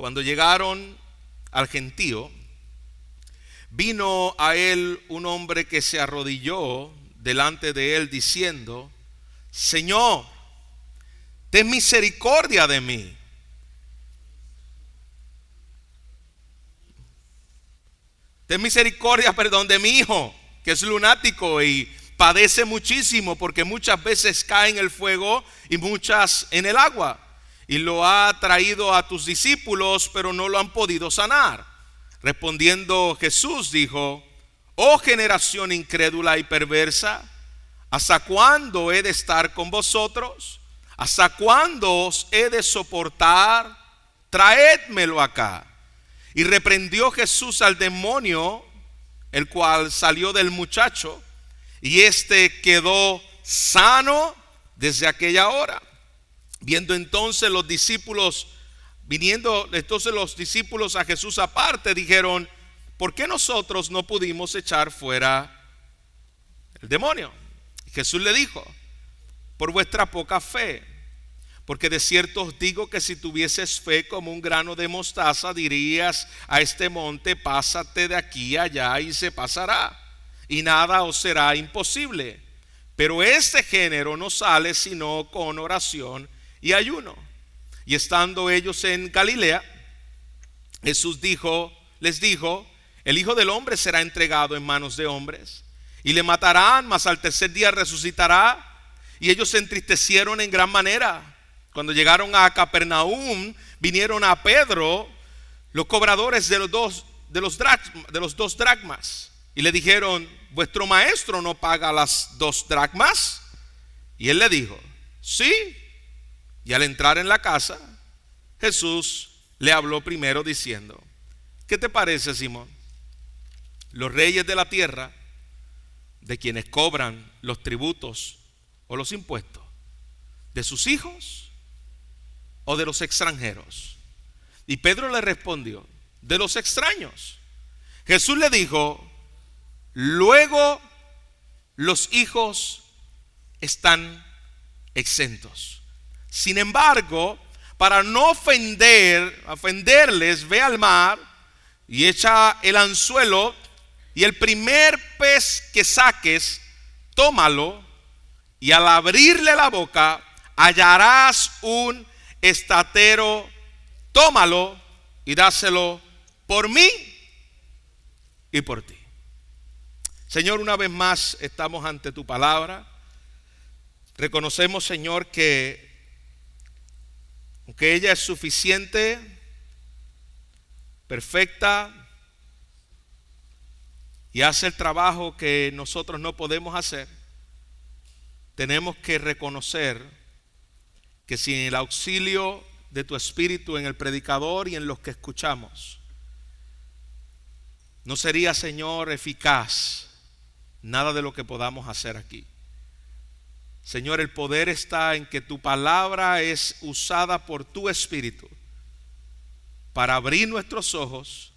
Cuando llegaron al gentío, vino a él un hombre que se arrodilló delante de él diciendo: Señor, ten misericordia de mí. Ten misericordia, de mi hijo, que es lunático y padece muchísimo, porque muchas veces cae en el fuego y muchas en el agua. Y lo ha traído a tus discípulos, pero no lo han podido sanar. Respondiendo Jesús dijo: Oh generación incrédula y perversa, ¿hasta cuándo he de estar con vosotros? ¿Hasta cuándo os he de soportar? Traédmelo acá. Y reprendió Jesús al demonio, el cual salió del muchacho, y éste quedó sano desde aquella hora. Viniendo entonces los discípulos a Jesús aparte, dijeron: ¿por qué nosotros no pudimos echar fuera el demonio? Y Jesús le dijo: por vuestra poca fe. Porque de cierto os digo que si tuvieses fe como un grano de mostaza, dirías a este monte: pásate de aquí a allá, y se pasará, y nada os será imposible. Pero este género no sale sino con oración y ayuno. Y estando ellos en Galilea, Jesús les dijo: el Hijo del Hombre será entregado en manos de hombres, y le matarán, mas al tercer día resucitará. Y ellos se entristecieron en gran manera. Cuando llegaron a Capernaum, vinieron a Pedro los cobradores de los dos dracmas, y le dijeron: ¿vuestro maestro no paga las 2 dracmas? Y él le dijo: sí. Y al entrar en la casa, Jesús le habló primero diciendo: ¿qué te parece, Simón? Los reyes de la tierra, de quienes cobran los tributos o los impuestos, ¿de sus hijos o de los extranjeros? Y Pedro le respondió: de los extraños. Jesús le dijo: luego los hijos están exentos. Sin embargo, para no ofenderles, ve al mar y echa el anzuelo, y el primer pez que saques, tómalo, y al abrirle la boca hallarás un estatero. Tómalo y dáselo por mí y por ti. Señor, una vez más estamos ante tu palabra. Reconocemos, Señor, que aunque ella es suficiente, perfecta, y hace el trabajo que nosotros no podemos hacer, tenemos que reconocer que sin el auxilio de tu Espíritu en el predicador y en los que escuchamos, no sería, Señor, eficaz nada de lo que podamos hacer aquí. Señor, el poder está en que tu palabra es usada por tu Espíritu para abrir nuestros ojos,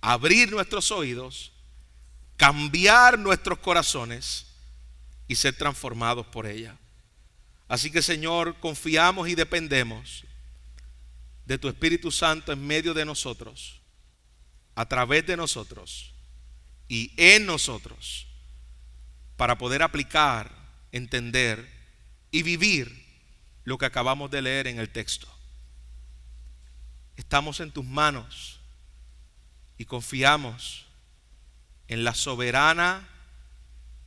abrir nuestros oídos, cambiar nuestros corazones y ser transformados por ella. Así que, Señor, confiamos y dependemos de tu Espíritu Santo en medio de nosotros, a través de nosotros y en nosotros, para poder aplicar, entender y vivir lo que acabamos de leer en el texto. Estamos en tus manos y confiamos en la soberana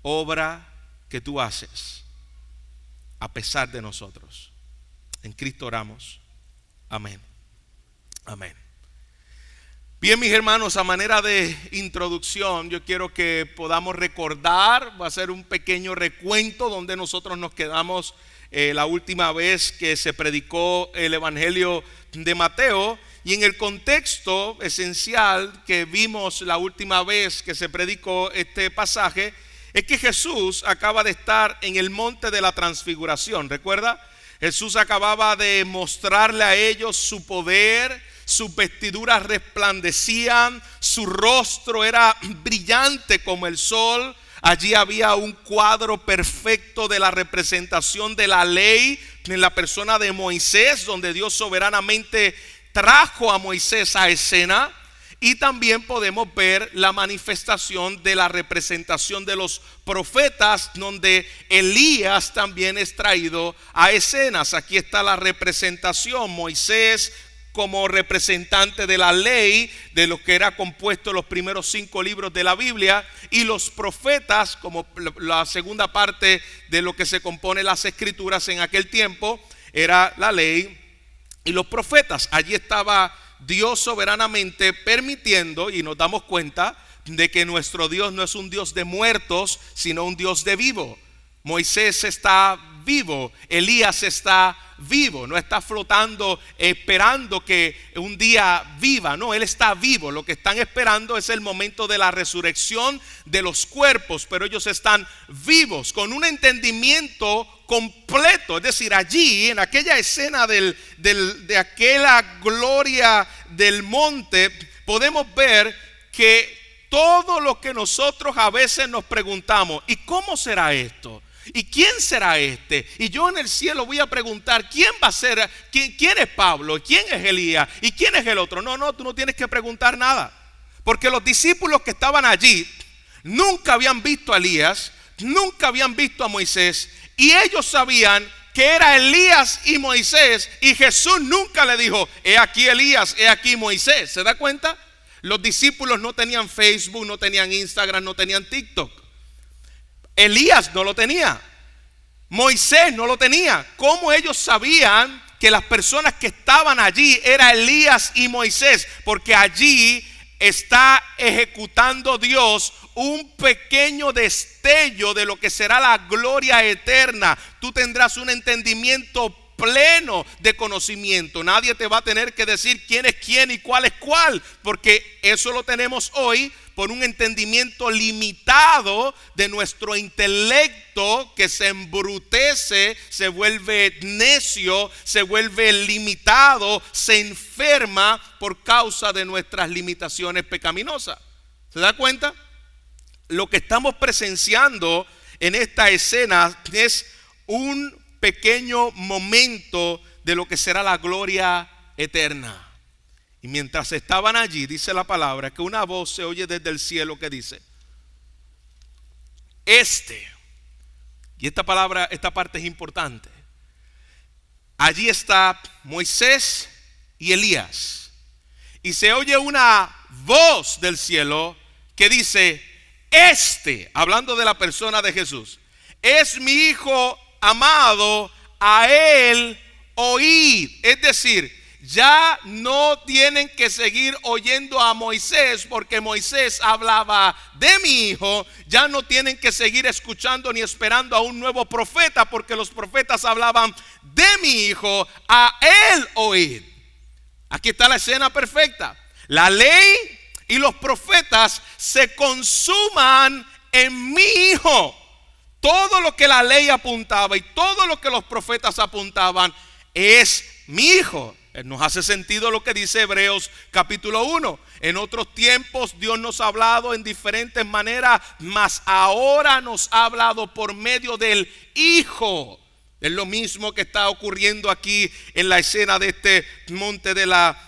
obra que tú haces a pesar de nosotros. En Cristo oramos. Amén. Amén. Bien, mis hermanos, a manera de introducción, yo quiero que podamos recordar, va a ser un pequeño recuento donde nosotros nos quedamos la última vez que se predicó el Evangelio de Mateo, y en el contexto esencial que vimos la última vez que se predicó este pasaje, es que Jesús acaba de estar en el monte de la transfiguración. ¿Recuerda? Jesús acababa de mostrarle a ellos su poder. Sus vestiduras resplandecían, su rostro era brillante como el sol. Allí había un cuadro perfecto de la representación de la ley en la persona de Moisés, donde Dios soberanamente trajo a Moisés a escena. Y también podemos ver la manifestación de la representación de los profetas, donde Elías también es traído a escenas. Aquí está la representación: Moisés como representante de la ley, de lo que era compuesto los primeros 5 libros de la Biblia, y los profetas como la segunda parte de lo que se compone las escrituras en aquel tiempo, era la ley y los profetas. Allí estaba Dios soberanamente permitiendo, y nos damos cuenta de que nuestro Dios no es un Dios de muertos, sino un Dios de vivo. Moisés está vivo, Elías está vivo, no está flotando esperando que un día viva. No, él está vivo. Lo que están esperando es el momento de la resurrección de los cuerpos, pero ellos están vivos con un entendimiento completo. Es decir, allí en aquella escena de aquella gloria del monte, podemos ver que todo lo que nosotros a veces nos preguntamos: ¿y cómo será esto? ¿Y quién será este? Y yo en el cielo voy a preguntar: ¿quién va a ser? ¿Quién es Pablo? ¿Quién es Elías? ¿Y quién es el otro? No, tú no tienes que preguntar nada, porque los discípulos que estaban allí nunca habían visto a Elías, nunca habían visto a Moisés, y ellos sabían que era Elías y Moisés, y Jesús nunca le dijo: he aquí Elías, he aquí Moisés. ¿Se da cuenta? Los discípulos no tenían Facebook, no tenían Instagram, no tenían TikTok. Elías no lo tenía, Moisés no lo tenía. ¿Cómo ellos sabían que las personas que estaban allí era Elías y Moisés? Porque allí está ejecutando Dios un pequeño destello de lo que será la gloria eterna. Tú tendrás un entendimiento pleno de conocimiento. Nadie te va a tener que decir quién es quién y cuál es cuál, porque eso lo tenemos hoy por un entendimiento limitado de nuestro intelecto, que se embrutece, se vuelve necio, se vuelve limitado, se enferma por causa de nuestras limitaciones pecaminosas. ¿Se da cuenta? Lo que estamos presenciando en esta escena es un pequeño momento de lo que será la gloria eterna. Y mientras estaban allí, dice la palabra, que una voz se oye desde el cielo que dice: y esta palabra, esta parte es importante. Allí está Moisés y Elías, y se oye una voz del cielo que dice: hablando de la persona de Jesús, es mi hijo amado, a él oíd. Es decir, ya no tienen que seguir oyendo a Moisés, porque Moisés hablaba de mi hijo. Ya no tienen que seguir escuchando ni esperando a un nuevo profeta, porque los profetas hablaban de mi hijo, a él oíd. Aquí está la escena perfecta. La ley y los profetas se consuman en mi hijo. Todo lo que la ley apuntaba y todo lo que los profetas apuntaban es mi hijo. Nos hace sentido lo que dice Hebreos capítulo 1. En otros tiempos Dios nos ha hablado en diferentes maneras, mas ahora nos ha hablado por medio del Hijo. Es lo mismo que está ocurriendo aquí en la escena de este monte de la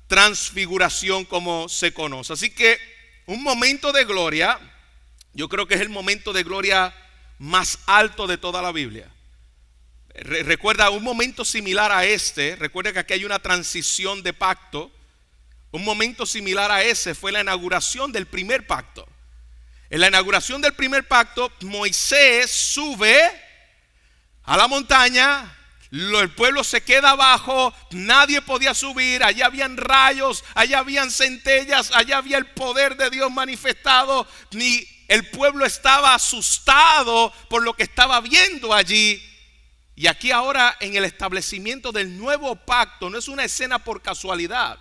transfiguración, como se conoce. Así que un momento de gloria, yo creo que es el momento de gloria más alto de toda la Biblia. Recuerda un momento similar a este. Recuerda que aquí hay una transición de pacto. Un momento similar a ese fue la inauguración del primer pacto. En la inauguración del primer pacto, Moisés sube a la montaña, el pueblo se queda abajo, nadie podía subir. Allá habían rayos, allá habían centellas, allá había el poder de Dios manifestado. Ni el pueblo estaba asustado por lo que estaba viendo allí. Y aquí ahora, en el establecimiento del nuevo pacto, no es una escena por casualidad.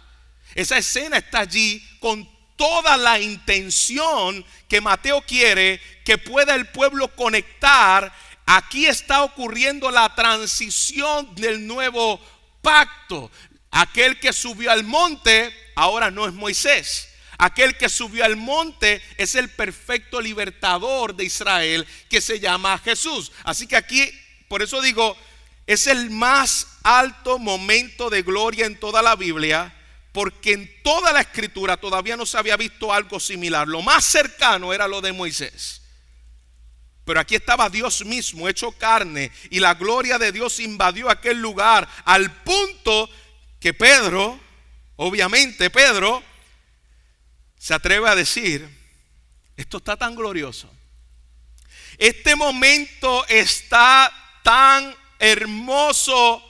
Esa escena está allí con toda la intención que Mateo quiere que pueda el pueblo conectar. Aquí está ocurriendo la transición del nuevo pacto. Aquel que subió al monte ahora no es Moisés. Aquel que subió al monte es el perfecto libertador de Israel, que se llama Jesús. Así que aquí, por eso digo, es el más alto momento de gloria en toda la Biblia, porque en toda la Escritura todavía no se había visto algo similar. Lo más cercano era lo de Moisés. Pero aquí estaba Dios mismo hecho carne, y la gloria de Dios invadió aquel lugar al punto que Pedro, obviamente Pedro, se atreve a decir: esto está tan glorioso, este momento está tan hermoso,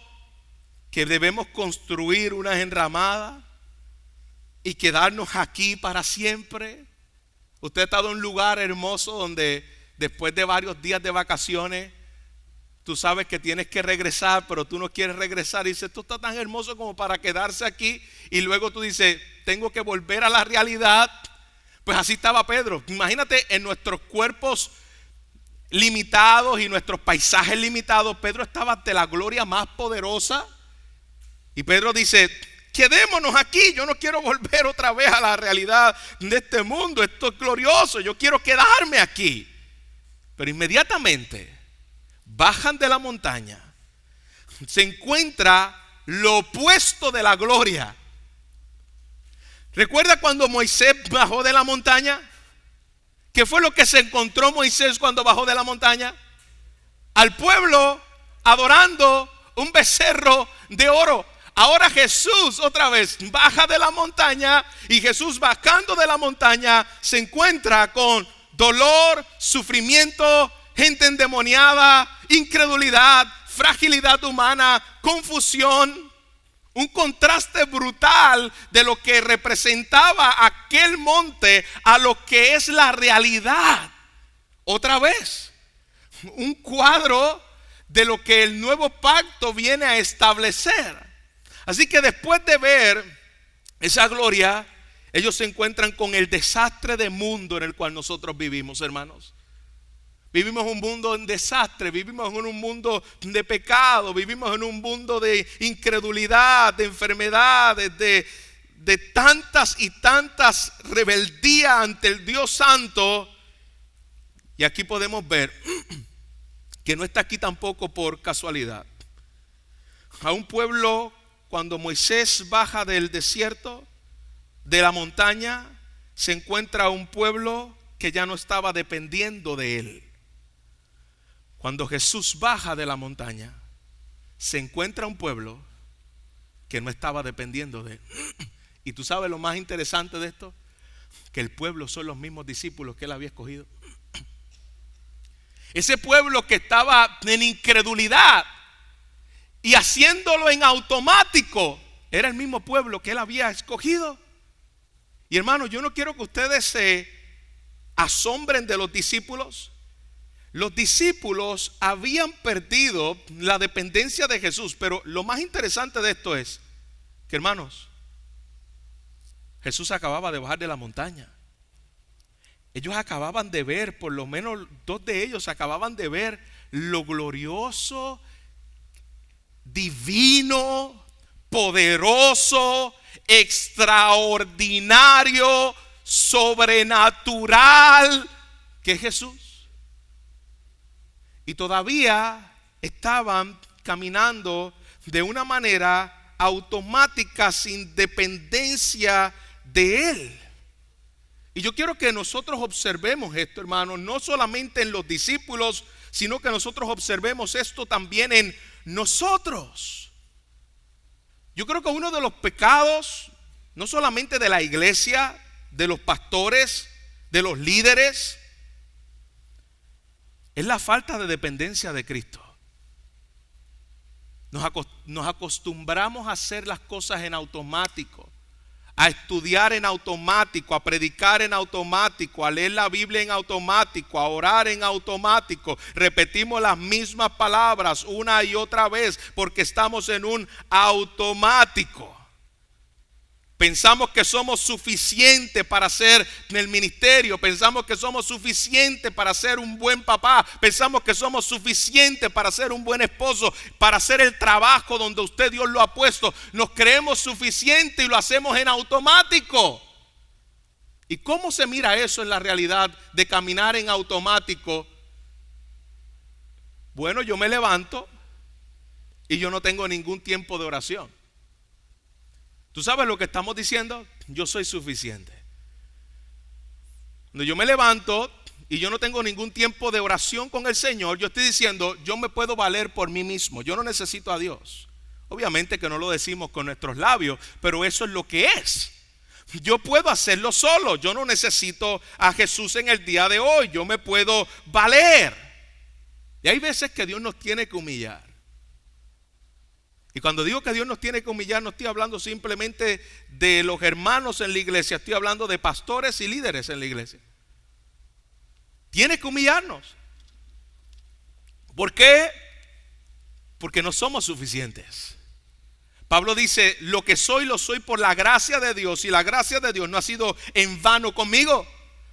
que debemos construir unas enramadas y quedarnos aquí para siempre. Usted ha estado en un lugar hermoso donde después de varios días de vacaciones tú sabes que tienes que regresar, pero tú no quieres regresar y dices: esto está tan hermoso como para quedarse aquí. Y luego tú dices: tengo que volver a la realidad. Pues así estaba Pedro. Imagínate, en nuestros cuerpos limitados y nuestros paisajes limitados, Pedro estaba ante la gloria más poderosa. Y Pedro dice: quedémonos aquí, yo no quiero volver otra vez a la realidad de este mundo, esto es glorioso, yo quiero quedarme aquí. Pero inmediatamente bajan de la montaña, se encuentra lo opuesto de la gloria. ¿Recuerda cuando Moisés bajó de la montaña? ¿Qué fue lo que se encontró Moisés cuando bajó de la montaña? Al pueblo adorando un becerro de oro. Ahora Jesús otra vez baja de la montaña, y Jesús, bajando de la montaña, se encuentra con dolor, sufrimiento, gente endemoniada, incredulidad, fragilidad humana, confusión. Un contraste brutal de lo que representaba aquel monte a lo que es la realidad. Otra vez, un cuadro de lo que el nuevo pacto viene a establecer. Así que después de ver esa gloria, ellos se encuentran con el desastre de mundo en el cual nosotros vivimos, hermanos. Vivimos un mundo en desastre, vivimos en un mundo de pecado, vivimos en un mundo de incredulidad, de enfermedades, de tantas y tantas rebeldías ante el Dios Santo. Y aquí podemos ver que no está aquí tampoco por casualidad. A un pueblo, cuando Moisés baja del desierto, de la montaña, se encuentra un pueblo que ya no estaba dependiendo de él. Cuando Jesús baja de la montaña, se encuentra un pueblo que no estaba dependiendo de él. Y tú sabes lo más interesante de esto, que el pueblo son los mismos discípulos que él había escogido. Ese pueblo que estaba en incredulidad y haciéndolo en automático, era el mismo pueblo que él había escogido. Y hermanos, yo no quiero que ustedes se asombren de los discípulos. Los discípulos habían perdido la dependencia de Jesús, pero lo más interesante de esto es que, hermanos, Jesús acababa de bajar de la montaña. Ellos acababan de ver, por lo menos dos de ellos acababan de ver lo glorioso, divino, poderoso, extraordinario, sobrenatural que es Jesús. Y todavía estaban caminando de una manera automática, sin dependencia de Él. Y yo quiero que nosotros observemos esto, hermanos, no solamente en los discípulos, sino que nosotros observemos esto también en nosotros. Yo creo que uno de los pecados, no solamente de la iglesia, de los pastores, de los líderes, es la falta de dependencia de Cristo. Nos acostumbramos a hacer las cosas en automático, a estudiar en automático, a predicar en automático, a leer la Biblia en automático, a orar en automático. Repetimos las mismas palabras una y otra vez porque estamos en un automático. Pensamos que somos suficientes para hacer el ministerio. Pensamos que somos suficientes para ser un buen papá. Pensamos que somos suficientes para ser un buen esposo, para hacer el trabajo donde usted Dios lo ha puesto. Nos creemos suficientes y lo hacemos en automático. ¿Y cómo se mira eso en la realidad de caminar en automático? Bueno, yo me levanto y yo no tengo ningún tiempo de oración. ¿Tú sabes lo que estamos diciendo? Yo soy suficiente. Cuando yo me levanto y yo no tengo ningún tiempo de oración con el Señor, yo estoy diciendo, yo me puedo valer por mí mismo, yo no necesito a Dios. Obviamente que no lo decimos con nuestros labios, pero eso es lo que es. Yo puedo hacerlo solo, yo no necesito a Jesús en el día de hoy, yo me puedo valer. Y hay veces que Dios nos tiene que humillar. Y cuando digo que Dios nos tiene que humillar, no estoy hablando simplemente de los hermanos en la iglesia, estoy hablando de pastores y líderes en la iglesia. Tiene que humillarnos. ¿Por qué? Porque no somos suficientes. Pablo dice, lo que soy, lo soy por la gracia de Dios, y la gracia de Dios no ha sido en vano conmigo.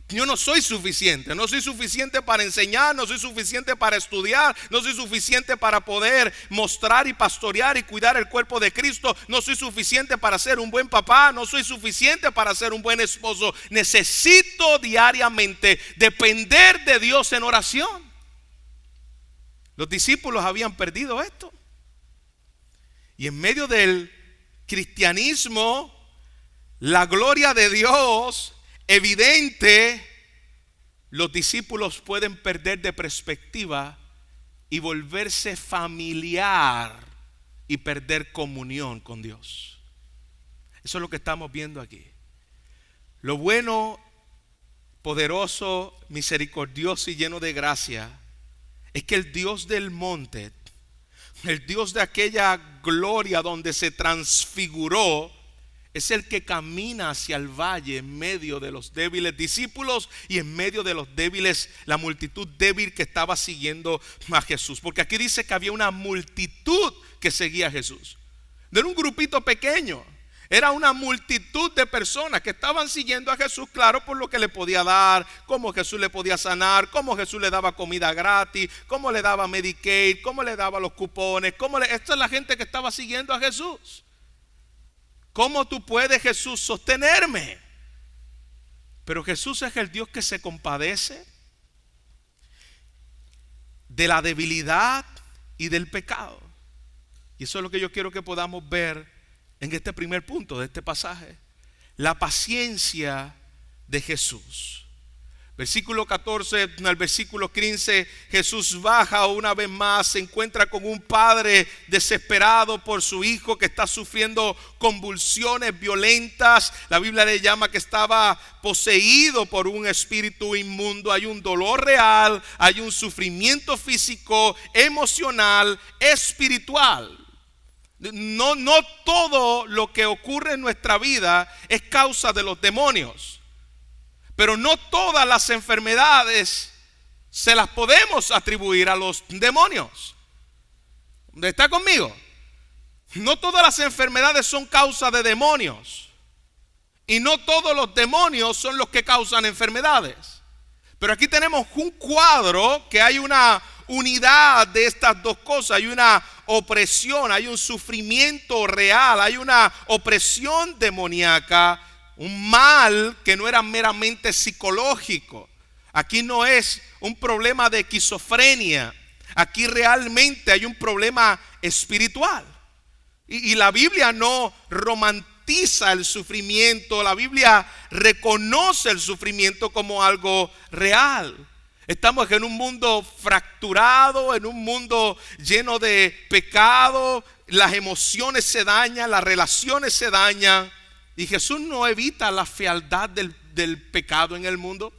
Yo no soy suficiente, no soy suficiente para enseñar, no soy suficiente para estudiar, no soy suficiente para poder mostrar y pastorear y cuidar el cuerpo de Cristo, no soy suficiente para ser un buen papá, no soy suficiente para ser un buen esposo. Necesito diariamente depender de Dios en oración. Los discípulos habían perdido esto. Y en medio del cristianismo, la gloria de Dios evidente, los discípulos pueden perder de perspectiva y volverse familiar y perder comunión con Dios. Eso es lo que estamos viendo aquí. Lo bueno, poderoso, misericordioso y lleno de gracia es que el Dios del monte, el Dios de aquella gloria donde se transfiguró, es el que camina hacia el valle en medio de los débiles discípulos y en medio de los débiles, la multitud débil que estaba siguiendo a Jesús. Porque aquí dice que había una multitud que seguía a Jesús. No era un grupito pequeño, era una multitud de personas que estaban siguiendo a Jesús, claro, por lo que le podía dar, cómo Jesús le podía sanar, cómo Jesús le daba comida gratis, cómo le daba Medicaid, cómo le daba los cupones, esta es la gente que estaba siguiendo a Jesús. ¿Cómo tú puedes, Jesús, sostenerme? Pero Jesús es el Dios que se compadece de la debilidad y del pecado. Y eso es lo que yo quiero que podamos ver en este primer punto de este pasaje. La paciencia de Jesús. Versículo 14 al versículo 15, Jesús baja una vez más, se encuentra con un padre desesperado por su hijo que está sufriendo convulsiones violentas. La Biblia le llama que estaba poseído por un espíritu inmundo. Hay un dolor real, hay un sufrimiento físico, emocional, espiritual. No todo lo que ocurre en nuestra vida es causa de los demonios. Pero no todas las enfermedades se las podemos atribuir a los demonios. ¿Está conmigo? No todas las enfermedades son causa de demonios. Y no todos los demonios son los que causan enfermedades. Pero aquí tenemos un cuadro que hay una unidad de estas dos cosas. Hay una opresión, hay un sufrimiento real, hay una opresión demoníaca. Un mal que no era meramente psicológico. Aquí no es un problema de esquizofrenia. Aquí realmente hay un problema espiritual. Y la Biblia no romantiza el sufrimiento. La Biblia reconoce el sufrimiento como algo real. Estamos en un mundo fracturado, en un mundo lleno de pecado. Las emociones se dañan, las relaciones se dañan. Y Jesús no evita la fealdad del pecado en el mundo.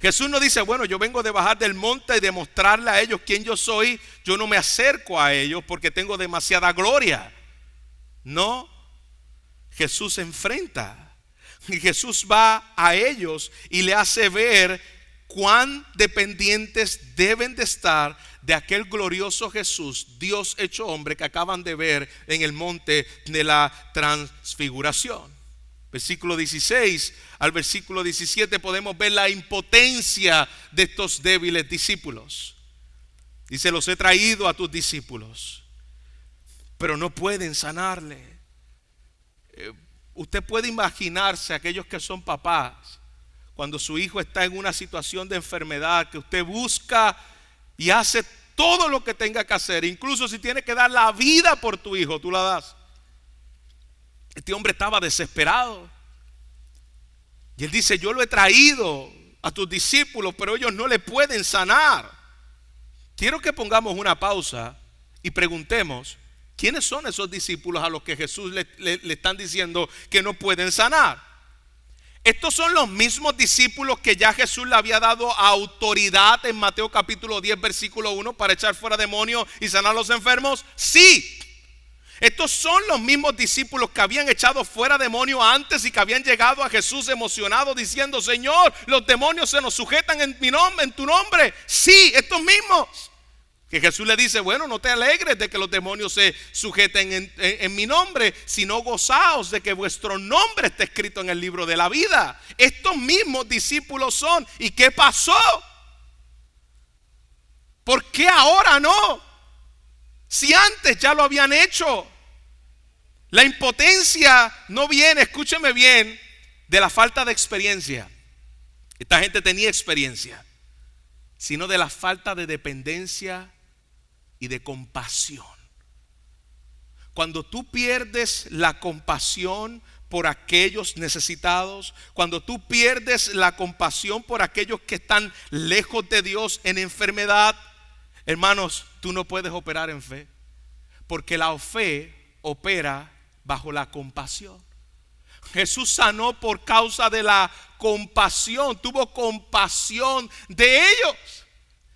Jesús no dice, bueno, yo vengo de bajar del monte y de mostrarle a ellos quién yo soy. Yo no me acerco a ellos porque tengo demasiada gloria. No, Jesús se enfrenta. Y Jesús va a ellos y le hace ver cuán dependientes deben de estar de aquel glorioso Jesús, Dios hecho hombre, que acaban de ver en el monte de la transfiguración. Versículo 16 al versículo 17 podemos ver la impotencia de estos débiles discípulos. Dice, los he traído a tus discípulos, pero no pueden sanarle. Usted puede imaginarse aquellos que son papás, cuando su hijo está en una situación de enfermedad, que usted busca y hace todo lo que tenga que hacer, incluso si tiene que dar la vida por tu hijo, tú la das. Este hombre estaba desesperado. Y él dice, yo lo he traído a tus discípulos, pero ellos no le pueden sanar. Quiero que pongamos una pausa y preguntemos, ¿quiénes son esos discípulos a los que Jesús le están diciendo que no pueden sanar? Estos son los mismos discípulos que ya Jesús le había dado autoridad en Mateo capítulo 10 versículo 1 para echar fuera demonios y sanar a los enfermos. Sí. Estos son los mismos discípulos que habían echado fuera demonios antes y que habían llegado a Jesús emocionados diciendo, Señor, los demonios se nos sujetan en mi nombre, en tu nombre. Sí, estos mismos. Que Jesús le dice, bueno, no te alegres de que los demonios se sujeten en mi nombre, sino gozaos de que vuestro nombre esté escrito en el libro de la vida. Estos mismos discípulos son. ¿Y qué pasó? ¿Por qué ahora no? Si antes ya lo habían hecho. La impotencia no viene, escúcheme bien, de la falta de experiencia. Esta gente tenía experiencia, sino de la falta de dependencia y de compasión. Cuando tú pierdes la compasión por aquellos necesitados, cuando tú pierdes la compasión por aquellos que están lejos de Dios en enfermedad, hermanos, tú no puedes operar en fe, porque la fe opera bajo la compasión. Jesús sanó por causa de la compasión, tuvo compasión de ellos.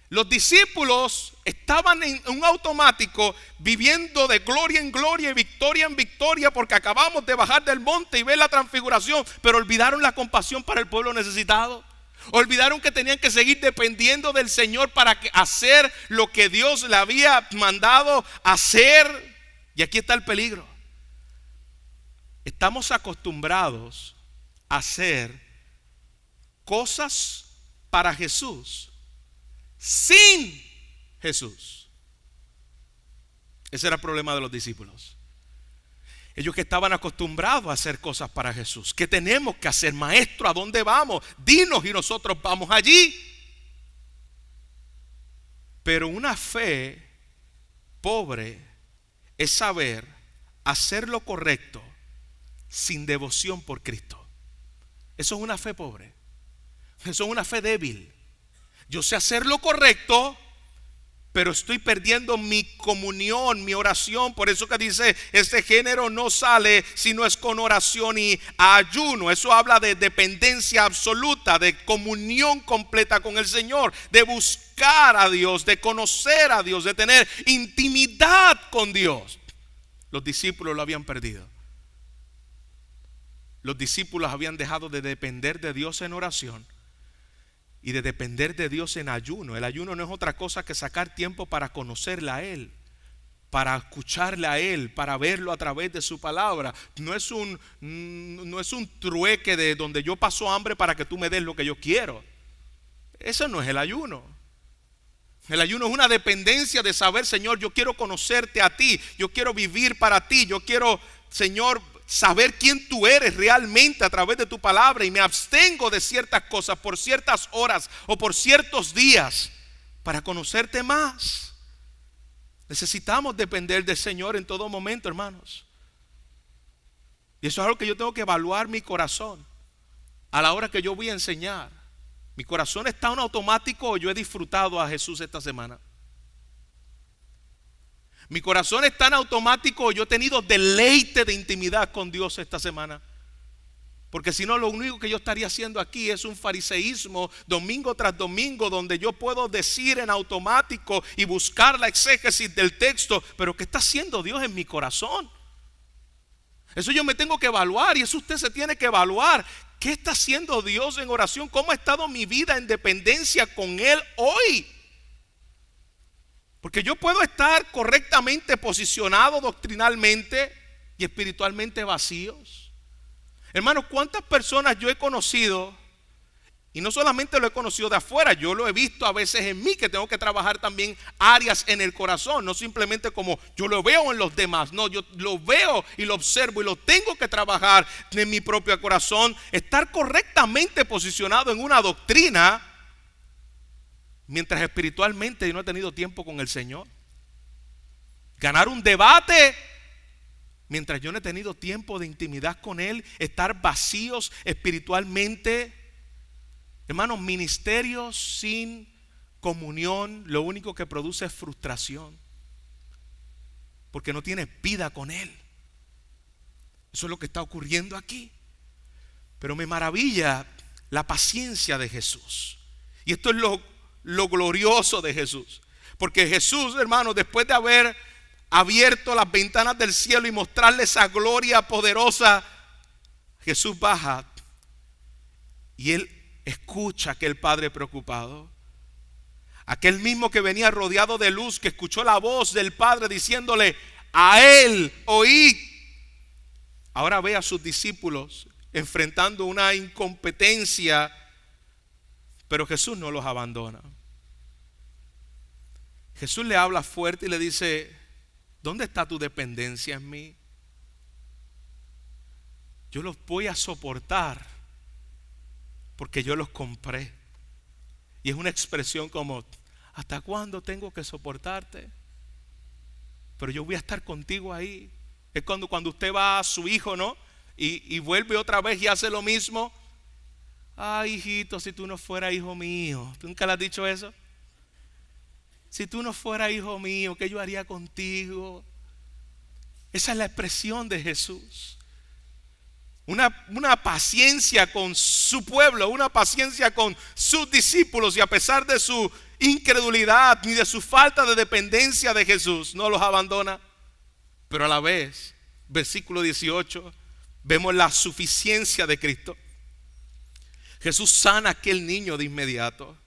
Los discípulos estaban en un automático viviendo de gloria en gloria y victoria en victoria porque acabamos de bajar del monte y ver la transfiguración, pero olvidaron la compasión para el pueblo necesitado. Olvidaron que tenían que seguir dependiendo del Señor para hacer lo que Dios le había mandado hacer. Y aquí está el peligro. Estamos acostumbrados a hacer cosas para Jesús sin Jesús. Ese era el problema de los discípulos. Ellos que estaban acostumbrados a hacer cosas para Jesús. ¿Qué tenemos que hacer, maestro? ¿A dónde vamos? Dinos y nosotros vamos allí. Pero una fe pobre es saber hacer lo correcto sin devoción por Cristo. Eso es una fe pobre. Eso es una fe débil. Yo sé hacer lo correcto, pero estoy perdiendo mi comunión, mi oración. Por eso que dice, este género no sale si no es con oración y ayuno. Eso habla de dependencia absoluta, de comunión completa con el Señor, de buscar a Dios, de conocer a Dios, de tener intimidad con Dios. Los discípulos lo habían perdido. Los discípulos habían dejado de depender de Dios en oración y de depender de Dios en ayuno. El ayuno no es otra cosa que sacar tiempo para conocerle a Él, para escucharle a Él, para verlo a través de su palabra. No es un trueque de donde yo paso hambre para que tú me des lo que yo quiero. Eso no es el ayuno. El ayuno es una dependencia de saber, Señor, yo quiero conocerte a ti, yo quiero vivir para ti, yo quiero, Señor, saber quién tú eres realmente a través de tu palabra, y me abstengo de ciertas cosas por ciertas horas o por ciertos días para conocerte más. Necesitamos depender del Señor en todo momento, hermanos. Y eso es algo que yo tengo que evaluar mi corazón a la hora que yo voy a enseñar. ¿Mi corazón está en automático o yo he disfrutado a Jesús esta semana? Mi corazón está en automático o yo he tenido deleite de intimidad con Dios esta semana. Porque si no, lo único que yo estaría haciendo aquí es un fariseísmo domingo tras domingo, donde yo puedo decir en automático y buscar la exégesis del texto, pero ¿qué está haciendo Dios en mi corazón? Eso yo me tengo que evaluar, y eso usted se tiene que evaluar. ¿Qué está haciendo Dios en oración? ¿Cómo ha estado mi vida en dependencia con Él hoy? Porque yo puedo estar correctamente posicionado doctrinalmente y espiritualmente vacíos. Hermanos, ¿cuántas personas yo he conocido? Y no solamente lo he conocido de afuera, yo lo he visto a veces en mí, que tengo que trabajar también áreas en el corazón. No simplemente como yo lo veo en los demás, no, yo lo veo y lo observo y lo tengo que trabajar en mi propio corazón. Estar correctamente posicionado en una doctrina mientras espiritualmente yo no he tenido tiempo con el Señor. Ganar un debate mientras yo no he tenido tiempo de intimidad con Él. Estar vacíos espiritualmente. Hermanos, ministerios sin comunión lo único que produce es frustración, porque no tienes vida con Él. Eso es lo que está ocurriendo aquí. Pero me maravilla la paciencia de Jesús. Y esto es lo glorioso de Jesús. Porque Jesús, hermanos, después de haber abierto las ventanas del cielo y mostrarle esa gloria poderosa, Jesús baja y Él escucha a aquel padre preocupado. Aquel mismo que venía rodeado de luz, que escuchó la voz del Padre diciéndole: a Él oíd. Ahora ve a sus discípulos enfrentando una incompetencia, pero Jesús no los abandona. Jesús le habla fuerte y le dice: ¿dónde está tu dependencia en mí? Yo los voy a soportar porque yo los compré. Y es una expresión como: ¿hasta cuándo tengo que soportarte? Pero yo voy a estar contigo ahí. Es cuando usted va a su hijo, ¿no? Y vuelve otra vez y hace lo mismo. Ay, hijito, si tú no fueras hijo mío. ¿Tú nunca le has dicho eso? Si tú no fueras hijo mío, ¿qué yo haría contigo? Esa es la expresión de Jesús. Una paciencia con su pueblo, una paciencia con sus discípulos, y a pesar de su incredulidad ni de su falta de dependencia de Jesús, no los abandona. Pero a la vez, versículo 18, vemos la suficiencia de Cristo. Jesús sana a aquel niño de inmediato.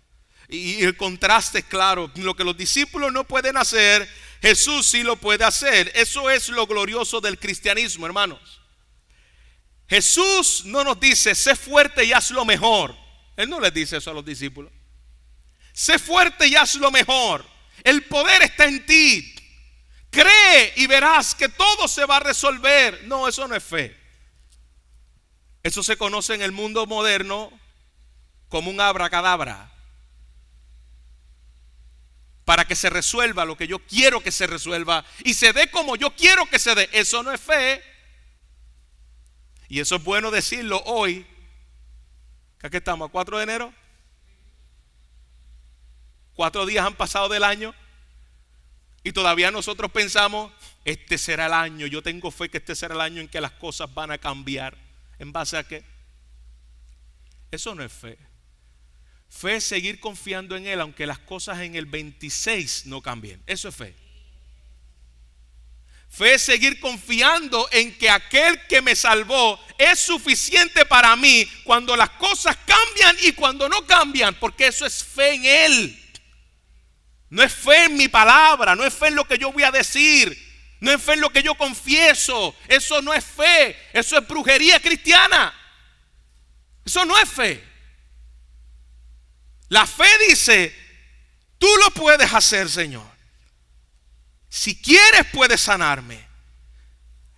Y el contraste es claro. Lo que los discípulos no pueden hacer, Jesús sí lo puede hacer. Eso es lo glorioso del cristianismo, hermanos. Jesús no nos dice: sé fuerte y haz lo mejor. Él no les dice eso a los discípulos. Sé fuerte y haz lo mejor. El poder está en ti. Cree y verás que todo se va a resolver. No, eso no es fe. Eso se conoce en el mundo moderno como un abracadabra. Para que se resuelva lo que yo quiero que se resuelva y se dé como yo quiero que se dé. Eso no es fe. Y eso es bueno decirlo hoy. ¿Qué estamos? ¿A 4 de enero? 4 días han pasado del año. Y todavía nosotros pensamos: este será el año. Yo tengo fe que este será el año en que las cosas van a cambiar. ¿En base a qué? Eso no es fe. Fe es seguir confiando en Él aunque las cosas en el 26 no cambien. Eso es fe. Fe es seguir confiando en que aquel que me salvó es suficiente para mí cuando las cosas cambian y cuando no cambian, porque eso es fe en Él. No es fe en mi palabra, no es fe en lo que yo voy a decir, no es fe en lo que yo confieso. Eso no es fe, eso es brujería cristiana. Eso no es fe. La fe dice: tú lo puedes hacer, Señor. Si quieres puedes sanarme.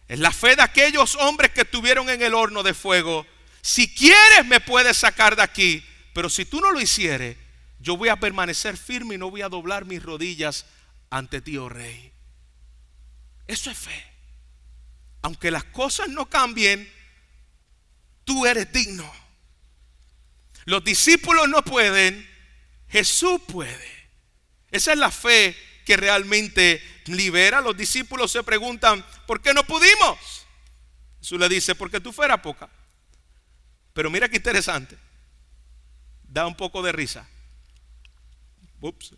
Es la fe de aquellos hombres que estuvieron en el horno de fuego. Si quieres me puedes sacar de aquí, pero si tú no lo hicieres, yo voy a permanecer firme y no voy a doblar mis rodillas ante ti, oh Rey. Eso es fe. Aunque las cosas no cambien, tú eres digno. Los discípulos no pueden, Jesús puede. Esa es la fe que realmente libera. Los discípulos se preguntan: ¿por qué no pudimos? Jesús le dice: porque tu fe era poca. Pero mira qué interesante. Da un poco de risa. Ups.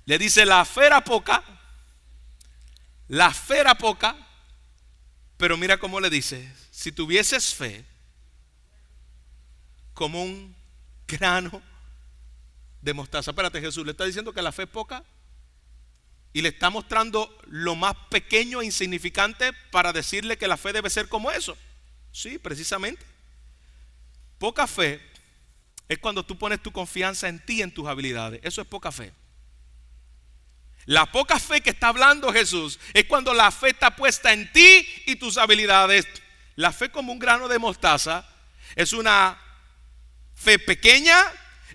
Le dice: la fe era poca. La fe era poca. Pero mira cómo le dice: si tuvieses fe como un grano de mostaza. Espérate, Jesús le está diciendo que la fe es poca y le está mostrando lo más pequeño e insignificante para decirle que la fe debe ser como eso. Sí, precisamente. Poca fe es cuando tú pones tu confianza en ti y en tus habilidades. Eso es poca fe. La poca fe que está hablando Jesús es cuando la fe está puesta en ti y tus habilidades. La fe como un grano de mostaza es una fe pequeña,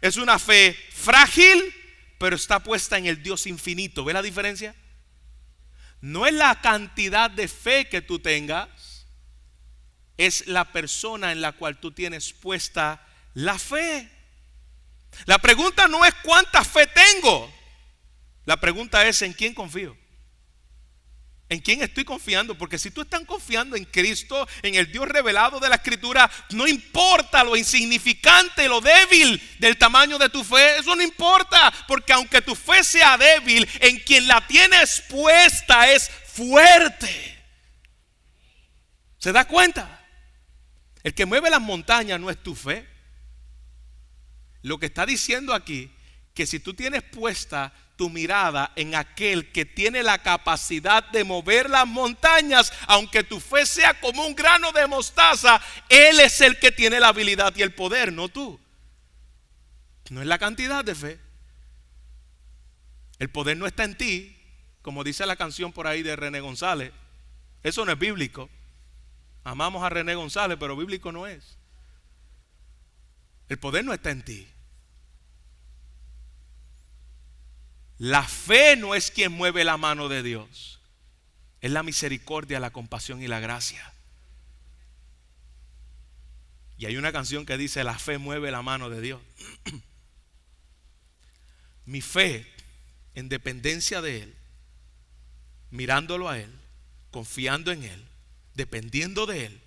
es una fe frágil, pero está puesta en el Dios infinito. ¿Ve la diferencia? No es la cantidad de fe que tú tengas, es la persona en la cual tú tienes puesta la fe. La pregunta no es cuánta fe tengo. La pregunta es en quién confío. ¿En quién estoy confiando? Porque si tú estás confiando en Cristo, en el Dios revelado de la Escritura, no importa lo insignificante, lo débil del tamaño de tu fe, eso no importa, porque aunque tu fe sea débil, en quien la tienes puesta es fuerte. ¿Se da cuenta? El que mueve las montañas no es tu fe. Lo que está diciendo aquí, que si tú tienes puesta tu mirada en aquel que tiene la capacidad de mover las montañas, aunque tu fe sea como un grano de mostaza, Él es el que tiene la habilidad y el poder, no tú. No es la cantidad de fe. El poder no está en ti, como dice la canción por ahí de René González. Eso no es bíblico. Amamos a René González, pero bíblico no es. El poder no está en ti. La fe no es quien mueve la mano de Dios, es la misericordia, la compasión y la gracia. Y hay una canción que dice: la fe mueve la mano de Dios. Mi fe, en dependencia de Él, mirándolo a Él, confiando en Él, dependiendo de Él,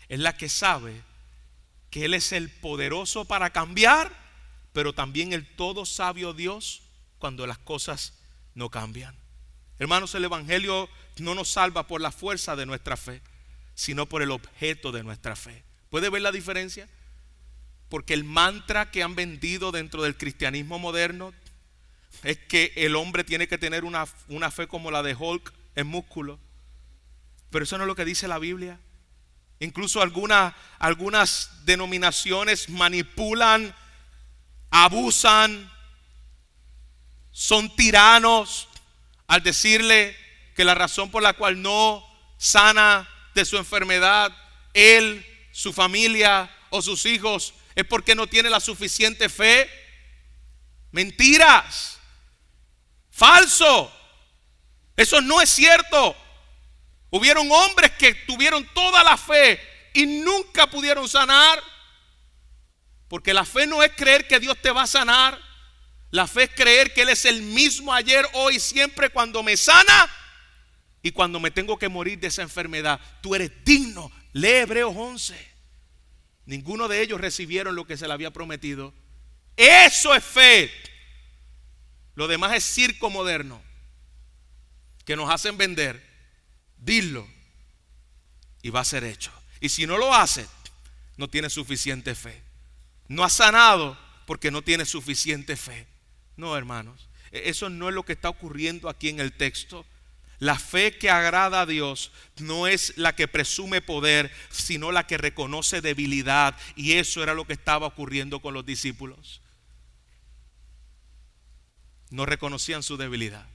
es la que sabe que Él es el poderoso para cambiar, pero también el todo sabio Dios cuando las cosas no cambian. Hermanos, el Evangelio no nos salva por la fuerza de nuestra fe, sino por el objeto de nuestra fe. ¿Puede ver la diferencia? Porque el mantra que han vendido dentro del cristianismo moderno es que el hombre tiene que tener una fe como la de Hulk en músculo. Pero eso no es lo que dice la Biblia. Incluso algunas denominaciones manipulan, abusan, son tiranos al decirle que la razón por la cual no sana de su enfermedad él, su familia o sus hijos es porque no tiene la suficiente fe. Mentiras, falso, eso no es cierto. Hubieron hombres que tuvieron toda la fe y nunca pudieron sanar, porque la fe no es creer que Dios te va a sanar. La fe es creer que Él es el mismo ayer, hoy, siempre, cuando me sana y cuando me tengo que morir de esa enfermedad. Tú eres digno. Lee Hebreos 11. Ninguno de ellos recibieron lo que se le había prometido. Eso es fe. Lo demás es circo moderno que nos hacen vender. Dilo y va a ser hecho. Y si no lo hace, no tiene suficiente fe. No ha sanado porque no tiene suficiente fe. No, hermanos, eso no es lo que está ocurriendo aquí en el texto. La fe que agrada a Dios no es la que presume poder, sino la que reconoce debilidad. Y eso era lo que estaba ocurriendo con los discípulos. No reconocían su debilidad.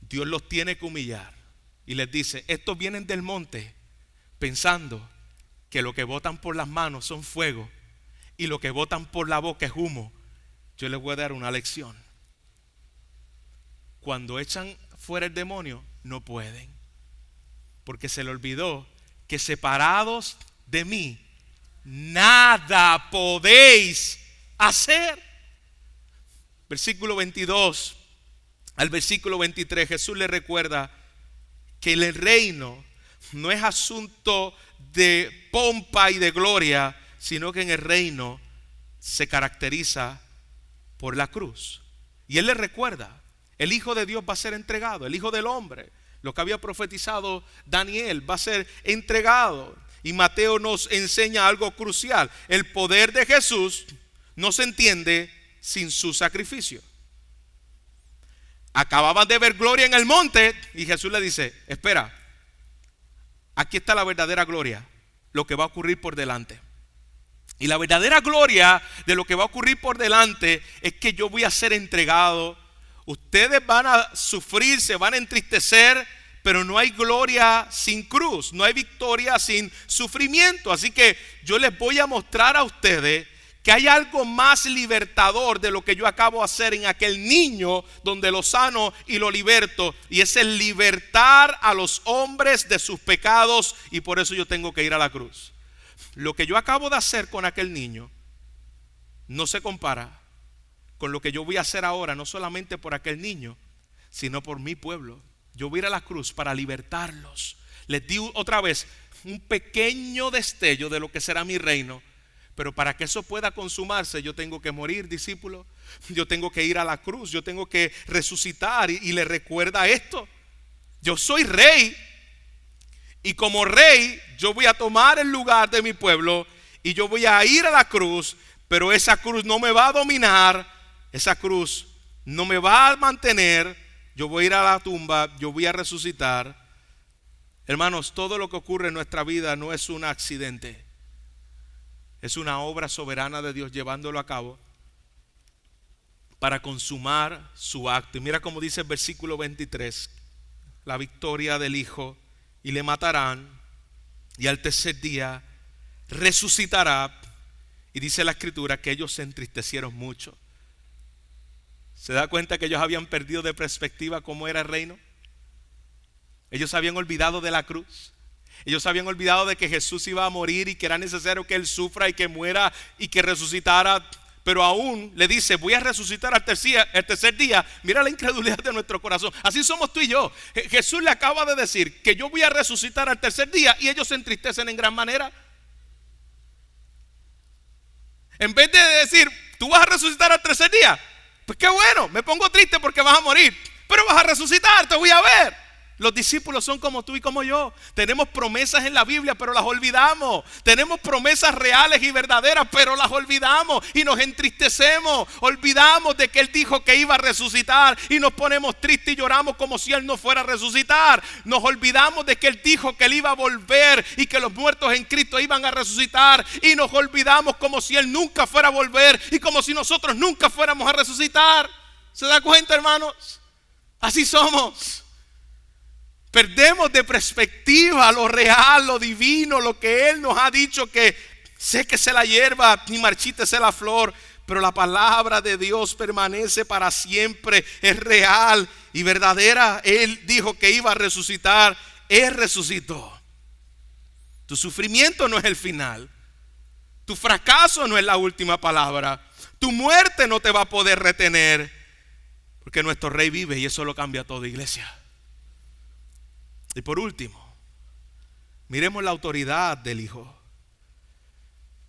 Dios los tiene que humillar y les dice: estos vienen del monte pensando que lo que botan por las manos son fuego y lo que botan por la boca es humo. Yo les voy a dar una lección. Cuando echan fuera el demonio, no pueden, porque se le olvidó que separados de mí nada podéis hacer. Versículo 22 al versículo 23, Jesús le recuerda que el reino no es asunto de pompa y de gloria, sino que en el reino se caracteriza por la cruz. Y Él le recuerda: el Hijo de Dios va a ser entregado, el Hijo del Hombre, lo que había profetizado Daniel, va a ser entregado. Y Mateo nos enseña algo crucial: el poder de Jesús no se entiende sin su sacrificio. Acababan de ver gloria en el monte y Jesús le dice: espera, aquí está la verdadera gloria, lo que va a ocurrir por delante. Y la verdadera gloria de lo que va a ocurrir por delante es que yo voy a ser entregado. Ustedes van a sufrir, se van a entristecer, pero no hay gloria sin cruz, no hay victoria sin sufrimiento. Así que yo les voy a mostrar a ustedes que hay algo más libertador de lo que yo acabo de hacer en aquel niño, donde lo sano y lo liberto, y es el libertar a los hombres de sus pecados, y por eso yo tengo que ir a la cruz. Lo que yo acabo de hacer con aquel niño no se compara con lo que yo voy a hacer ahora, no solamente por aquel niño, sino por mi pueblo. Yo voy a ir a la cruz para libertarlos. Les di otra vez un pequeño destello de lo que será mi reino. Pero para que eso pueda consumarse, yo tengo que morir, discípulo. Yo tengo que ir a la cruz, yo tengo que resucitar. Y le recuerda esto: yo soy rey, y como rey yo voy a tomar el lugar de mi pueblo, y yo voy a ir a la cruz. Pero esa cruz no me va a dominar, esa cruz no me va a mantener. Yo voy a ir a la tumba, yo voy a resucitar. Hermanos, todo lo que ocurre en nuestra vida no es un accidente. Es una obra soberana de Dios llevándolo a cabo para consumar su acto. Y mira cómo dice el versículo 23: la victoria del Hijo, y le matarán, y al tercer día resucitará. Y dice la Escritura que ellos se entristecieron mucho. ¿Se da cuenta que ellos habían perdido de perspectiva cómo era el reino? Ellos habían olvidado de la cruz. Ellos habían olvidado de que Jesús iba a morir y que era necesario que Él sufra y que muera y que resucitara. Pero aún le dice: voy a resucitar al tercer día. Mira la incredulidad de nuestro corazón. Así somos tú y yo. Jesús le acaba de decir que yo voy a resucitar al tercer día, y ellos se entristecen en gran manera. En vez de decir: tú vas a resucitar al tercer día, pues qué bueno, me pongo triste porque vas a morir, pero vas a resucitar, te voy a ver. Los discípulos son como tú y como yo. Tenemos promesas en la Biblia, pero las olvidamos. Tenemos promesas reales y verdaderas, pero las olvidamos y nos entristecemos. Olvidamos de que Él dijo que iba a resucitar y nos ponemos tristes y lloramos como si Él no fuera a resucitar. Nos olvidamos de que Él dijo que Él iba a volver y que los muertos en Cristo iban a resucitar, y nos olvidamos como si Él nunca fuera a volver y como si nosotros nunca fuéramos a resucitar. ¿Se da cuenta, hermanos? Así somos. Perdemos de perspectiva lo real, lo divino, lo que Él nos ha dicho, que séquese la hierba y marchítese la flor, pero la palabra de Dios permanece para siempre, es real y verdadera. Él dijo que iba a resucitar, Él resucitó. Tu sufrimiento no es el final, tu fracaso no es la última palabra, tu muerte no te va a poder retener, porque nuestro Rey vive, y eso lo cambia todo, iglesia. Y por último, miremos la autoridad del Hijo.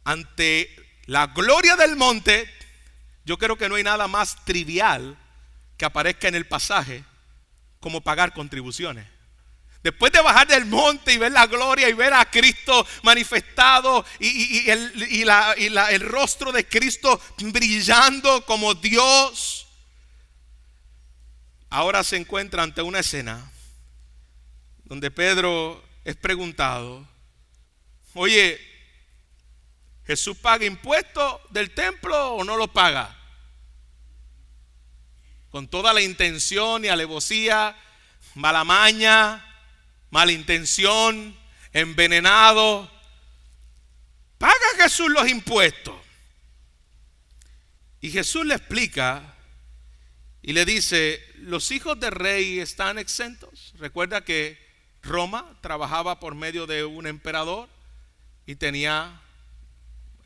Ante la gloria del monte, yo creo que no hay nada más trivial que aparezca en el pasaje como pagar contribuciones. Después de bajar del monte y ver la gloria y ver a Cristo manifestado y el rostro de Cristo brillando como Dios, ahora se encuentra ante una escena donde Pedro es preguntado: oye, ¿Jesús paga impuestos del templo o no los paga? Con toda la intención y alevosía, mala maña, mala intención, envenenado, ¿paga Jesús los impuestos? Y Jesús le explica y le dice: los hijos del rey están exentos. Recuerda que Roma trabajaba por medio de un emperador, y tenía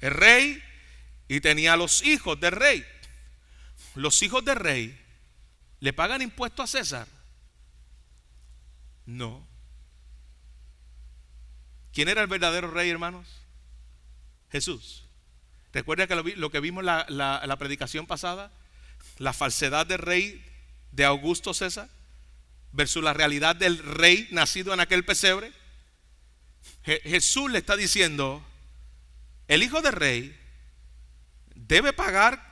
el rey y tenía los hijos del rey. Los hijos del rey ¿le pagan impuestos a César? No. ¿Quién era el verdadero rey, hermanos? Jesús. ¿Recuerda que lo que vimos en la predicación pasada? La falsedad del rey de Augusto César versus la realidad del rey nacido en aquel pesebre. Jesús le está diciendo: ¿el hijo del rey debe pagar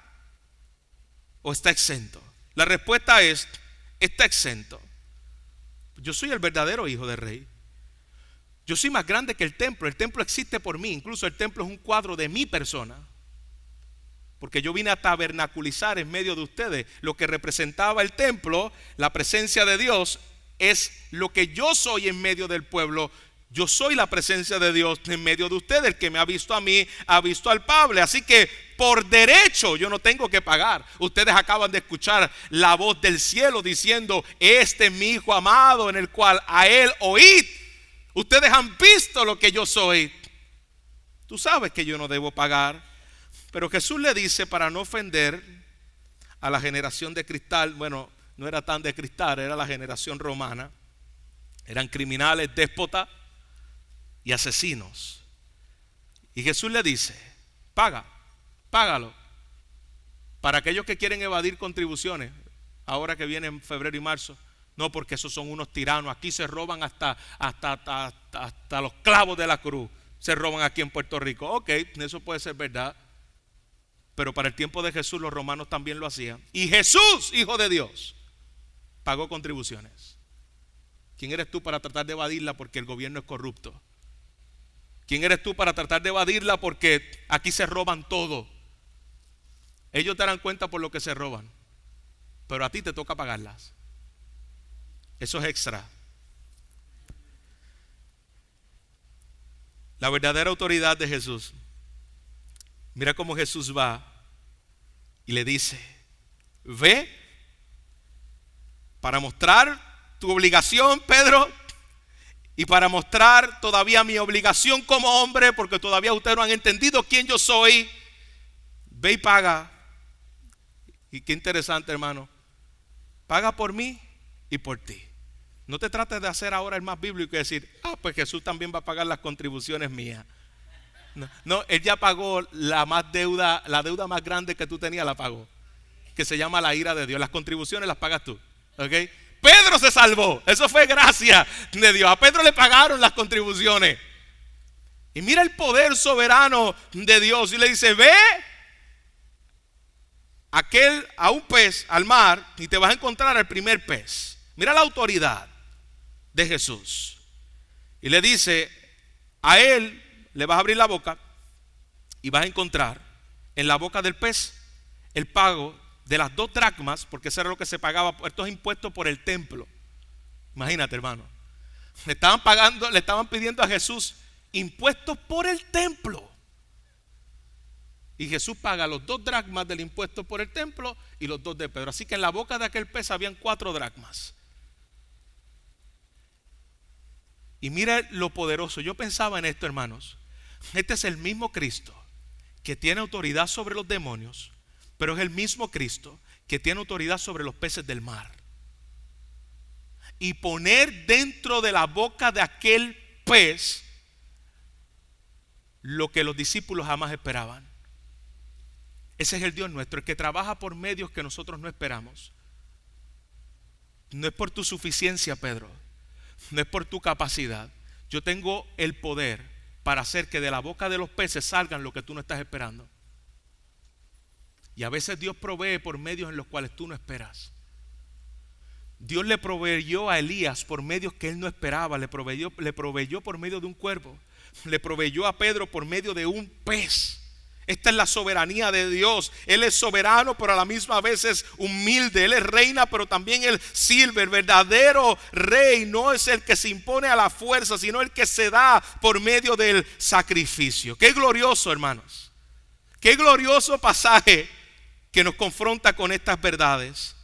o está exento? La respuesta es: está exento. Yo soy el verdadero hijo del rey. Yo soy más grande que el templo. El templo existe por mí. Incluso el templo es un cuadro de mi persona, porque yo vine a tabernaculizar en medio de ustedes. Lo que representaba el templo, la presencia de Dios, es lo que yo soy en medio del pueblo. Yo soy la presencia de Dios en medio de ustedes. El que me ha visto a mí, ha visto al Padre. Así que por derecho yo no tengo que pagar. Ustedes acaban de escuchar la voz del cielo diciendo: este es mi Hijo amado en el cual a Él oíd. Ustedes han visto lo que yo soy. Tú sabes que yo no debo pagar. Pero Jesús le dice, para no ofender a la generación de cristal. Bueno, no era tan de cristal, era la generación romana. Eran criminales, déspotas y asesinos. Y Jesús le dice: págalo. Para aquellos que quieren evadir contribuciones, ahora que vienen febrero y marzo, no, porque esos son unos tiranos. Aquí se roban hasta los clavos de la cruz. Se roban aquí en Puerto Rico. Ok, eso puede ser verdad. Pero para el tiempo de Jesús los romanos también lo hacían. Y Jesús, Hijo de Dios, pagó contribuciones. ¿Quién eres tú para tratar de evadirla porque el gobierno es corrupto? ¿Quién eres tú para tratar de evadirla porque aquí se roban todo? Ellos te darán cuenta por lo que se roban, pero a ti te toca pagarlas. Eso es extra. La verdadera autoridad de Jesús. Mira cómo Jesús va y le dice: ve, para mostrar tu obligación, Pedro, y para mostrar todavía mi obligación como hombre, porque todavía ustedes no han entendido quién yo soy. Ve y paga. Y qué interesante, hermano. Paga por mí y por ti. No te trates de hacer ahora el más bíblico y decir: pues Jesús también va a pagar las contribuciones mías. No, Él ya pagó la deuda más grande que tú tenías la pagó, que se llama la ira de Dios. Las contribuciones las pagas tú, ¿ok? Pedro se salvó, eso fue gracia de Dios. A Pedro le pagaron las contribuciones. Y mira el poder soberano de Dios. Y le dice: ve a un pez, al mar, y te vas a encontrar al primer pez. Mira la autoridad de Jesús. Y le dice: a él le vas a abrir la boca y vas a encontrar en la boca del pez el pago de las 2 dracmas, porque eso era lo que se pagaba, estos impuestos por el templo. Imagínate, hermano. Le estaban pidiendo a Jesús impuestos por el templo. Y Jesús paga los 2 dracmas del impuesto por el templo y los 2 de Pedro. Así que en la boca de aquel pez habían 4 dracmas. Y mira lo poderoso. Yo pensaba en esto, hermanos. Este es el mismo Cristo que tiene autoridad sobre los demonios, pero es el mismo Cristo que tiene autoridad sobre los peces del mar. Y poner dentro de la boca de aquel pez lo que los discípulos jamás esperaban. Ese es el Dios nuestro, el que trabaja por medios que nosotros no esperamos. No es por tu suficiencia, Pedro. No es por tu capacidad. Yo tengo el poder para hacer que de la boca de los peces salgan lo que tú no estás esperando. Y a veces Dios provee por medios en los cuales tú no esperas. Dios le proveyó a Elías por medios que él no esperaba. Le proveyó por medio de un cuervo. Le proveyó a Pedro por medio de un pez. Esta es la soberanía de Dios. Él es soberano, pero a la misma vez es humilde. Él es reina, pero también Él sirve. El verdadero rey no es el que se impone a la fuerza, sino el que se da por medio del sacrificio. Qué glorioso, hermanos. Qué glorioso pasaje que nos confronta con estas verdades.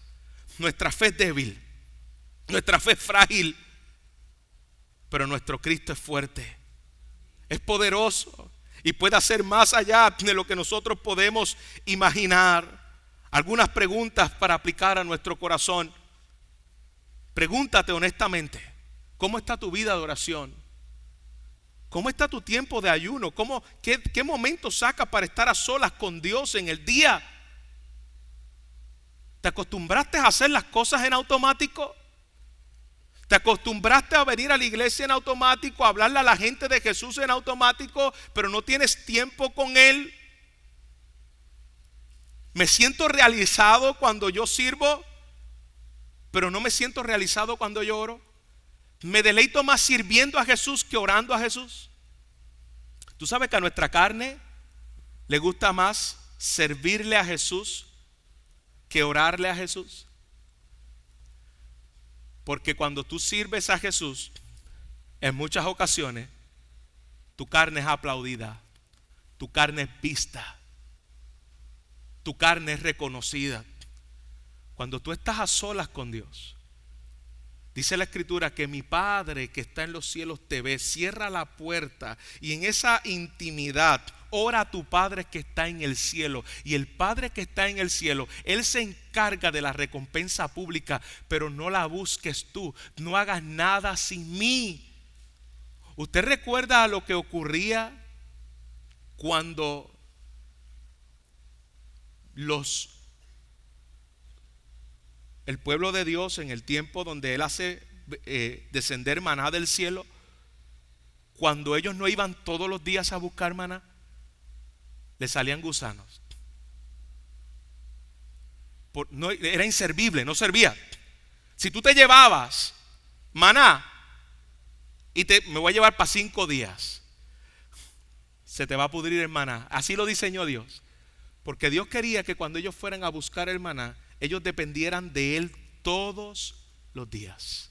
Nuestra fe es débil, nuestra fe es frágil, pero nuestro Cristo es fuerte, es poderoso. Y puede hacer más allá de lo que nosotros podemos imaginar. Algunas preguntas para aplicar a nuestro corazón. Pregúntate honestamente: ¿cómo está tu vida de oración? ¿Cómo está tu tiempo de ayuno? ¿Qué momento sacas para estar a solas con Dios en el día? ¿Te acostumbraste a hacer las cosas en automático? ¿Te acostumbraste a venir a la iglesia en automático, a hablarle a la gente de Jesús en automático, pero no tienes tiempo con Él? Me siento realizado cuando yo sirvo, pero no me siento realizado cuando yo oro. Me deleito más sirviendo a Jesús que orando a Jesús. Tú sabes que a nuestra carne le gusta más servirle a Jesús que orarle a Jesús. Porque cuando tú sirves a Jesús, en muchas ocasiones tu carne es aplaudida, tu carne es vista, tu carne es reconocida. Cuando tú estás a solas con Dios, dice la Escritura que mi Padre que está en los cielos te ve. Cierra la puerta y en esa intimidad ora a tu Padre que está en el cielo. Y el Padre que está en el cielo, Él se encarga de la recompensa pública, pero no la busques tú. No hagas nada sin mí. ¿Usted recuerda lo que ocurría cuando el pueblo de Dios, en el tiempo donde Él hace descender maná del cielo, cuando ellos no iban todos los días a buscar maná, le salían gusanos? No, era inservible, no servía. Si tú te llevabas maná y me voy a llevar para 5 días, se te va a pudrir el maná. Así lo diseñó Dios, porque Dios quería que cuando ellos fueran a buscar el maná, ellos dependieran de Él todos los días.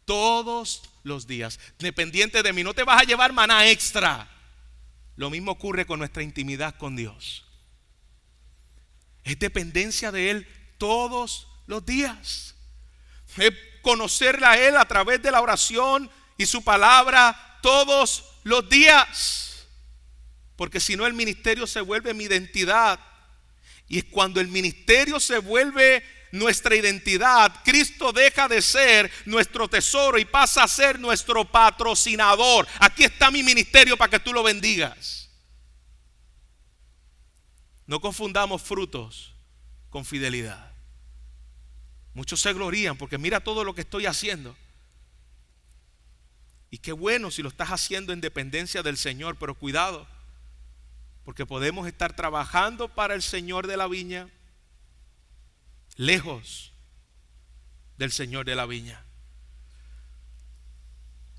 Todos los días. Dependiente de mí. No te vas a llevar maná extra. Lo mismo ocurre con nuestra intimidad con Dios. Es dependencia de Él todos los días. Es conocerle a Él a través de la oración y su palabra todos los días. Porque si no, el ministerio se vuelve mi identidad. Y es cuando el ministerio se vuelve nuestra identidad, Cristo deja de ser nuestro tesoro y pasa a ser nuestro patrocinador. Aquí está mi ministerio para que tú lo bendigas. No confundamos frutos con fidelidad. Muchos se glorían porque mira todo lo que estoy haciendo. Y qué bueno si lo estás haciendo en dependencia del Señor, pero cuidado. Porque podemos estar trabajando para el Señor de la viña, lejos del Señor de la viña.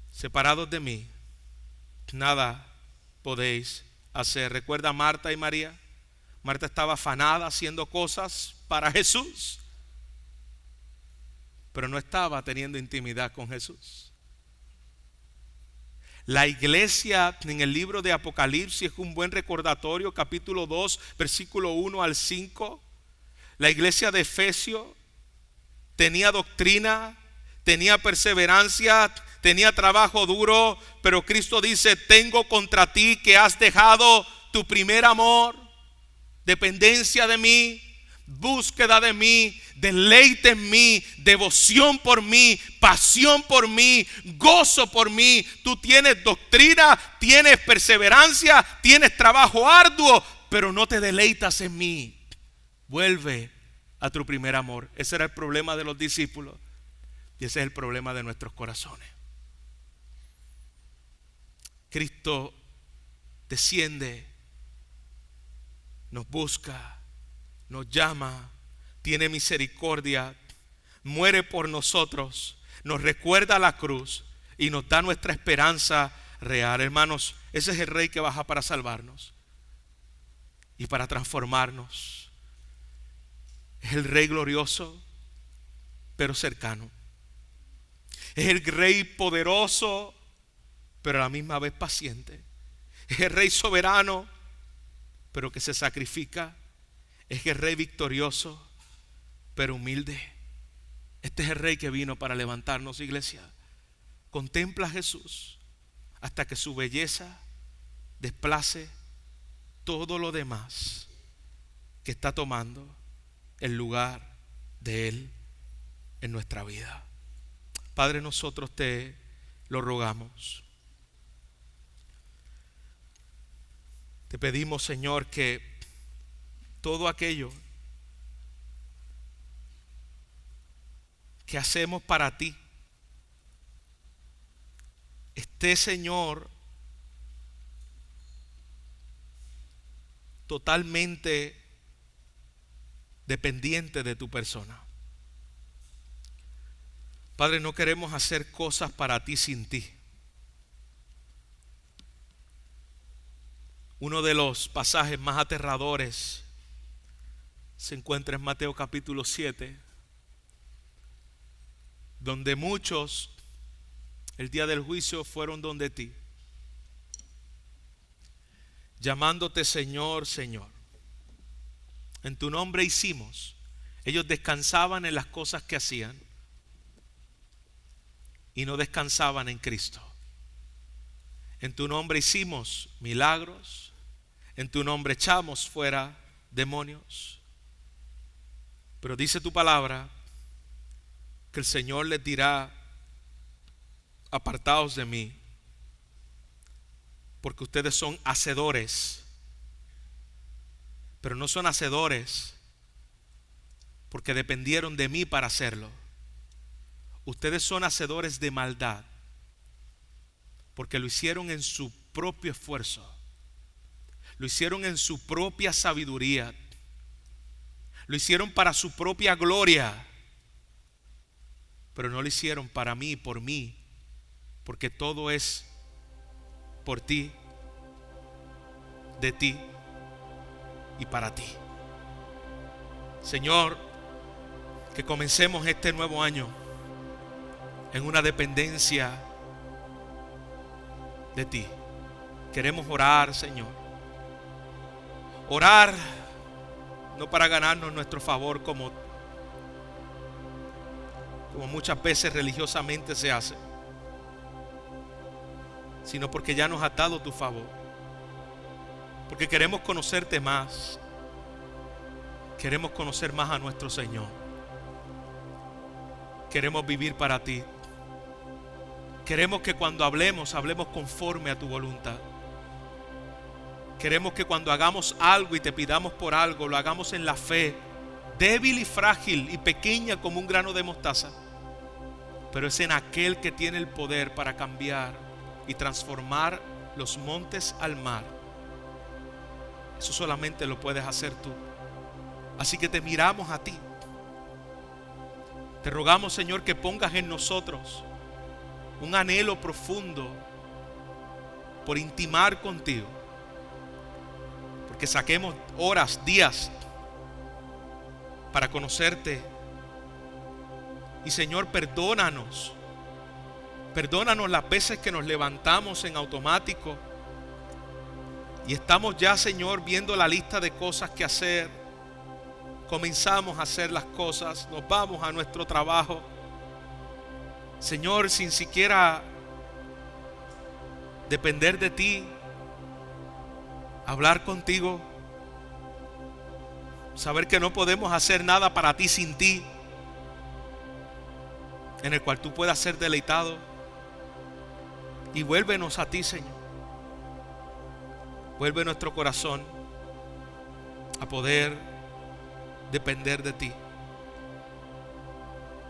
Separados de mí, nada podéis hacer. ¿Recuerda a Marta y María? Marta estaba afanada haciendo cosas para Jesús, pero no estaba teniendo intimidad con Jesús. La iglesia en el libro de Apocalipsis es un buen recordatorio, capítulo 2, versículo 1 al 5. La iglesia de Efesios tenía doctrina, tenía perseverancia, tenía trabajo duro, pero Cristo dice: tengo contra ti que has dejado tu primer amor. Dependencia de mí, búsqueda de mí, deleite en mí, devoción por mí, pasión por mí, gozo por mí. Tú tienes doctrina, tienes perseverancia, tienes trabajo arduo, pero no te deleitas en mí. Vuelve a tu primer amor. Ese era el problema de los discípulos y ese es el problema de nuestros corazones. Cristo desciende, nos busca, nos llama, tiene misericordia, muere por nosotros, nos recuerda la cruz y nos da nuestra esperanza real. Hermanos, ese es el Rey que baja para salvarnos y para transformarnos. Es el Rey glorioso, pero cercano. Es el Rey poderoso, pero a la misma vez paciente. Es el Rey soberano, pero que se sacrifica. Es el Rey victorioso, pero humilde. Este es el Rey que vino para levantarnos, iglesia. Contempla a Jesús hasta que su belleza desplace todo lo demás que está tomando el lugar de Él en nuestra vida. Padre, nosotros te lo rogamos. Te pedimos, Señor, que todo aquello que hacemos para ti esté, Señor, totalmente dependiente de tu persona. Padre, no queremos hacer cosas para ti sin ti. Uno de los pasajes más aterradores se encuentra en Mateo capítulo 7, donde muchos el día del juicio fueron donde ti, llamándote Señor, Señor. En tu nombre hicimos. Ellos descansaban en las cosas que hacían y no descansaban en Cristo. En tu nombre hicimos milagros. En tu nombre echamos fuera demonios. Pero dice tu palabra que el Señor les dirá: apartaos de mí, porque ustedes son hacedores, pero no son hacedores porque dependieron de mí para hacerlo. Ustedes son hacedores de maldad porque lo hicieron en su propio esfuerzo, lo hicieron en su propia sabiduría, lo hicieron para su propia gloria, pero no lo hicieron para mí, por mí, porque todo es por ti, de ti y para ti. Señor, que comencemos este nuevo año en una dependencia de ti. Queremos orar, Señor. Orar no para ganarnos nuestro favor como muchas veces religiosamente se hace, sino porque ya nos has dado tu favor, porque queremos conocerte más, queremos conocer más a nuestro Señor, queremos vivir para ti, queremos que cuando hablemos conforme a tu voluntad, queremos que cuando hagamos algo y te pidamos por algo, lo hagamos en la fe, débil y frágil y pequeña como un grano de mostaza, pero es en aquel que tiene el poder para cambiar y transformar los montes al mar. Eso solamente lo puedes hacer tú. Así que te miramos a ti. Te rogamos, Señor, que pongas en nosotros un anhelo profundo por intimar contigo, porque saquemos horas, días para conocerte. Y Señor, perdónanos las veces que nos levantamos en automático y estamos ya, Señor, viendo la lista de cosas que hacer. Comenzamos a hacer las cosas, nos vamos a nuestro trabajo, Señor, sin siquiera depender de ti, hablar contigo, saber que no podemos hacer nada para ti sin ti, en el cual tú puedas ser deleitado. Y vuélvenos a ti, Señor. Vuelve nuestro corazón a poder depender de ti.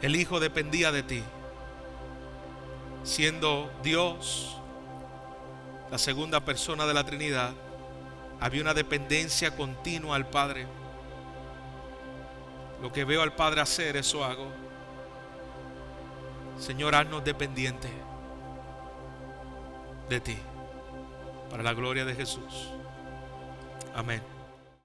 El Hijo dependía de ti, siendo Dios, la segunda persona de la Trinidad. Había una dependencia continua al Padre. Lo que veo al Padre hacer, eso hago. Señor, haznos dependientes de ti, para la gloria de Jesús. Amén.